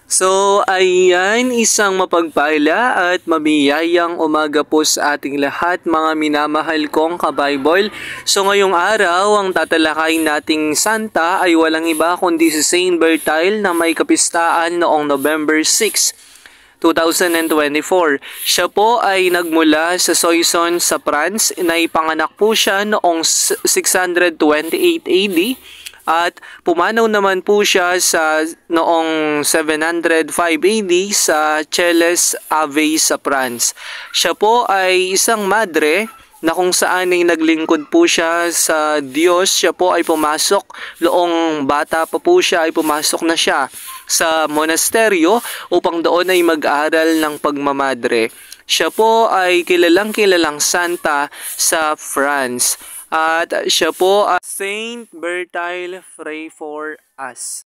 Ayan, isang mapagpala at mabiyayang umaga po sa ating lahat, mga minamahal kong ka-Bible. Ngayong araw, ang tatalakayin nating santa ay walang iba kundi si Saint Bertile na may kapistaan noong November 6, 2024. Siya po ay nagmula sa Soissons sa France. Naipanganak po siya noong 628 AD. At pumanaw naman po siya sa noong 705 AD sa Chelles Ave sa France. Siya po ay isang madre na kung saan ay naglingkod po siya sa Diyos. Siya po ay pumasok, noong bata pa po siya ay pumasok na siya sa monasteryo upang doon ay mag-aral ng pagmamadre. Siya po ay kilalang santa sa France. At siya po, Saint Bertile, pray for us.